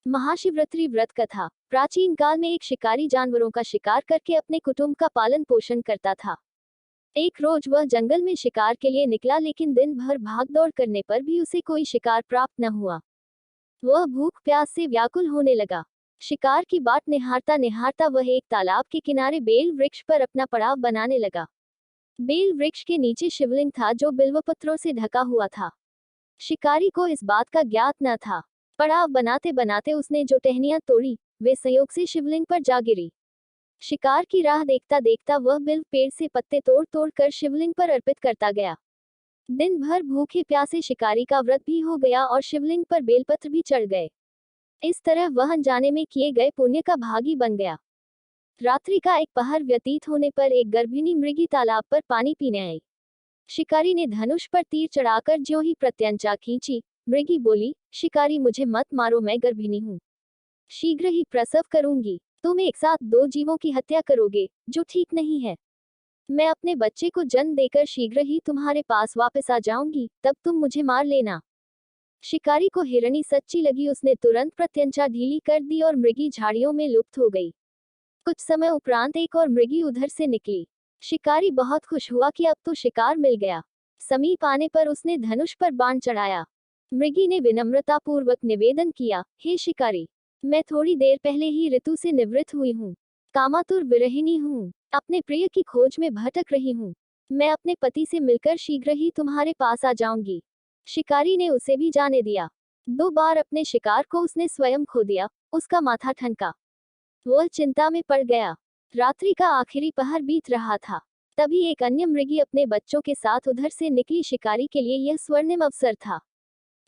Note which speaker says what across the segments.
Speaker 1: महाशिवरात्रि व्रत कथा। प्राचीन काल में एक शिकारी जानवरों का शिकार करके अपने कुटुंब का पालन पोषण करता था। एक रोज वह जंगल में शिकार के लिए निकला, लेकिन दिन भर भागदौड़ करने पर भी उसे कोई शिकार प्राप्त न हुआ। वह भूख प्यास से व्याकुल होने लगा। शिकार की बाट निहारता निहारता वह एक तालाब के किनारे बेल वृक्ष पर अपना पड़ाव बनाने लगा। बेल वृक्ष के नीचे शिवलिंग था जो बिल्वपत्रों से ढका हुआ था। शिकारी को इस बात का ज्ञात न था। पड़ाव बनाते बनाते उसने जो टहनियां तोड़ी, वे संयोग से शिवलिंग पर जा गिरी। शिकार की राह देखता देखता वह बिल्व पेड़ से पत्ते तोड़ तोड़ कर शिवलिंग पर अर्पित करता गया। दिन भर भूखे प्यासे शिकारी का व्रत भी हो गया और शिवलिंग पर बेलपत्र भी चढ़ गए। इस तरह वह अनजाने में किए गए पुण्य का भागी बन गया। रात्रि का एक पहर व्यतीत होने पर एक गर्भिणी मृगी तालाब पर पानी पीने आई। शिकारी ने धनुष पर तीर चढ़ाकर ज्यों ही प्रत्यंचा खींची, मृगी बोली, शिकारी मुझे मत मारो, मैं गर्भिणी हूँ, शीघ्र ही प्रसव करूंगी। तुम एक साथ दो जीवों की हत्या करोगे, जो ठीक नहीं है। मैं अपने बच्चे को जन्म देकर शीघ्र ही तुम्हारे पास वापस आ जाऊंगी, तब तुम मुझे मार लेना। शिकारी को हिरणी सच्ची लगी, उसने तुरंत प्रत्यंचा ढीली कर दी और मृगी झाड़ियों में लुप्त हो गई। कुछ समय उपरांत एक और मृगी उधर से निकली। शिकारी बहुत खुश हुआ कि अब तो शिकार मिल गया। समीप आने पर उसने धनुष पर बाण चढ़ाया। मृगी ने विनम्रतापूर्वक निवेदन किया, हे शिकारी, मैं थोड़ी देर पहले ही ऋतु से निवृत्त हुई हूँ, कामातुर विरहिणी हूँ, अपने प्रिय की खोज में भटक रही हूँ। मैं अपने पति से मिलकर शीघ्र ही तुम्हारे पास आ जाऊंगी। शिकारी ने उसे भी जाने दिया। 2 बार अपने शिकार को उसने स्वयं खो दिया। उसका माथा ठनका। वह चिंता में पड़ गया। रात्रि का आखिरी पहर बीत रहा था। तभी एक अन्य मृगी अपने बच्चों के साथ उधर से निकली। शिकारी के लिए यह स्वर्णिम अवसर था।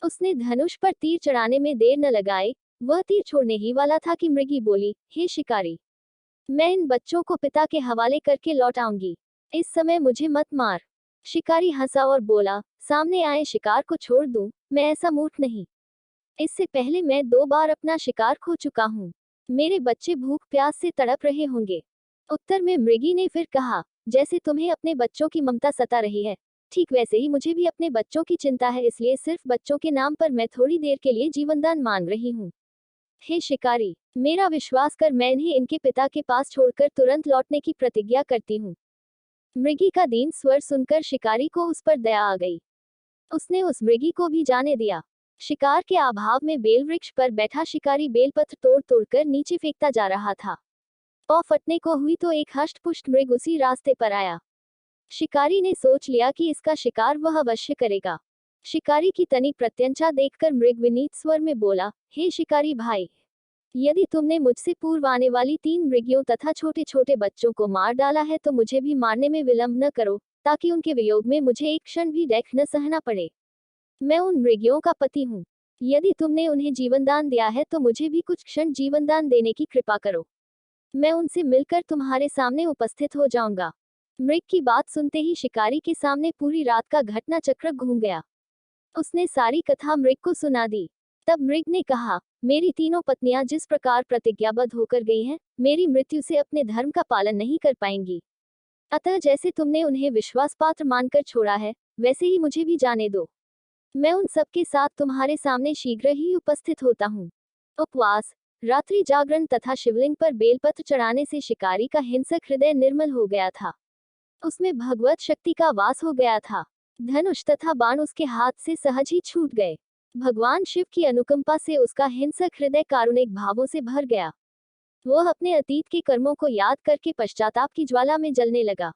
Speaker 1: उसने धनुष पर तीर चढ़ाने में देर न लगाई। वह तीर छोड़ने ही वाला था कि मृगी बोली, हे शिकारी, मैं इन बच्चों को पिता के हवाले करके लौट आऊंगी, इस समय मुझे मत मार। शिकारी हंसा और बोला, सामने आए शिकार को छोड़ दूं, मैं ऐसा मूर्ख नहीं। इससे पहले मैं 2 बार अपना शिकार खो चुका हूँ। मेरे बच्चे भूख प्यास से तड़प रहे होंगे। उत्तर में मृगी ने फिर कहा, जैसे तुम्हें अपने बच्चों की ममता सता रही है, ठीक वैसे ही मुझे भी अपने बच्चों की चिंता है, इसलिए सिर्फ बच्चों के नाम पर मैं थोड़ी देर के लिए जीवनदान मांग रही हूँ। हे शिकारी, मेरा विश्वास कर, मैं इन्हें इनके पिता के पास छोड़कर तुरंत लौटने की प्रतिज्ञा करती हूँ। मृगी का दीन स्वर सुनकर शिकारी को उस पर दया आ गई। उसने उस मृगी को भी जाने दिया। शिकार के अभाव में बेलवृक्ष पर बैठा शिकारी बेलपत्र तोड़ तोड़कर नीचे फेंकता जा रहा था। पौ फटने को हुई तो एक हष्टपुष्ट मृग उसी रास्ते पर आया। शिकारी ने सोच लिया कि इसका शिकार वह अवश्य करेगा। शिकारी की तनी प्रत्यंचा देखकर मृग विनीत स्वर में बोला, हे शिकारी भाई, यदि तुमने मुझसे पूर्व आने वाली 3 मृगियों तथा छोटे छोटे बच्चों को मार डाला है तो मुझे भी मारने में विलंब न करो, ताकि उनके वियोग में मुझे एक क्षण भी दुख न सहना पड़े। मैं उन मृगियों का पति हूँ। यदि तुमने उन्हें जीवनदान दिया है तो मुझे भी कुछ क्षण जीवनदान देने की कृपा करो। मैं उनसे मिलकर तुम्हारे सामने उपस्थित हो जाऊंगा। मृग की बात सुनते ही शिकारी के सामने पूरी रात का घटना चक्र घूम गया। उसने सारी कथा मृग को सुना दी। तब मृग ने कहा, मेरी तीनों पत्नियां जिस प्रकार प्रतिज्ञाबद्ध होकर गई हैं, मेरी मृत्यु से अपने धर्म का पालन नहीं कर पाएंगी। अतः जैसे तुमने उन्हें विश्वास पात्र मानकर छोड़ा है, वैसे ही मुझे भी जाने दो। मैं उन सब के साथ तुम्हारे सामने शीघ्र ही उपस्थित होता हूँ। उपवास, रात्रि जागरण तथा शिवलिंग पर बेलपत्र चढ़ाने से शिकारी का हिंसक हृदय निर्मल हो गया था। उसमें भगवत शक्ति का वास हो गया था। धनुष तथा बाण उसके हाथ से सहज ही छूट गए। भगवान शिव की अनुकंपा से उसका हिंसक हृदय कारुणिक भावों से भर गया। वह अपने अतीत के कर्मों को याद करके पश्चाताप की ज्वाला में जलने लगा।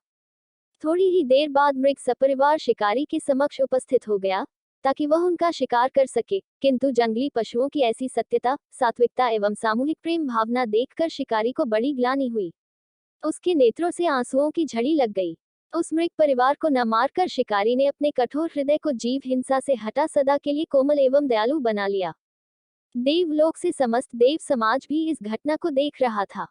Speaker 1: थोड़ी ही देर बाद मृग सपरिवार शिकारी के समक्ष उपस्थित हो गया, ताकि वह उनका शिकार कर सके, किंतु जंगली पशुओं की ऐसी सत्यता, सात्विकता एवं सामूहिक प्रेम भावना देखकर शिकारी को बड़ी ग्लानि हुई। उसके नेत्रों से आंसुओं की झड़ी लग गई। उस मृग परिवार को न मारकर शिकारी ने अपने कठोर हृदय को जीव हिंसा से हटा सदा के लिए कोमल एवं दयालु बना लिया। देवलोक से समस्त देव समाज भी इस घटना को देख रहा था।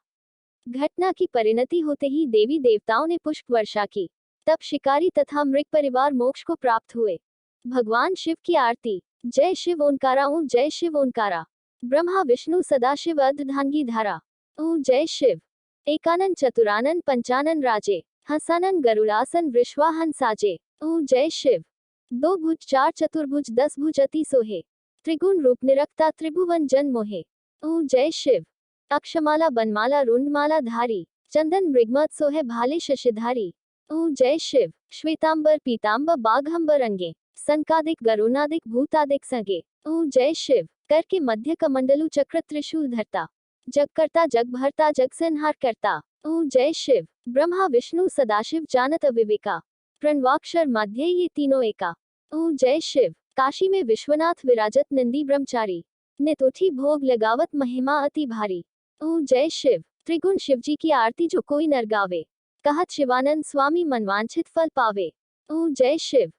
Speaker 1: घटना की परिणति होते ही देवी देवताओं ने पुष्प वर्षा की। तब शिकारी तथा मृग परिवार मोक्ष को प्राप्त हुए। भगवान शिव की आरती। जय शिव ओंकारा, ऊ जय शिव ओंकारा। ब्रह्मा विष्णु सदाशिव अर्धधांगी धारा। ऊ जय शिव। एकानन चतुरानन पंचानन राजे। हंसानन गरुड़ासन वृषवाहन साजे। ऊ जय शिव। 2 भुज 4 चतुर्भुज 10 भुज अति सोहे। त्रिगुण रूप निरक्ता त्रिभुवन जन मोहे। ऊ जय शिव। अक्षमाला बनमाला रुंडमाला धारी, चंदन मृगमत सोहे भाले शशिधारी। ऊ जय शिव। श्वेतांबर पीतांबर बाघंबर अंगे, संकादिक गरुनादिक भूतादिक सगे। ऊ जय शिव। कर के मध्य कमंडलु चक्र त्रिशूल धरता, जग करता जग भरता जग संहार करता। ऊ जय शिव। ब्रह्मा विष्णु सदाशिव जानत विवेका, प्रणवाक्षर मध्य ये तीनों एका। ऊ जय शिव। काशी में विश्वनाथ विराजत नंदी ब्रह्मचारी, नित उठी भोग लगावत महिमा अति भारी। ऊ जय शिव। त्रिगुण शिवजी की आरती जो कोई नर गावे, कहत शिवानंद स्वामी मनवांछित फल पावे। ऊ जय शिव।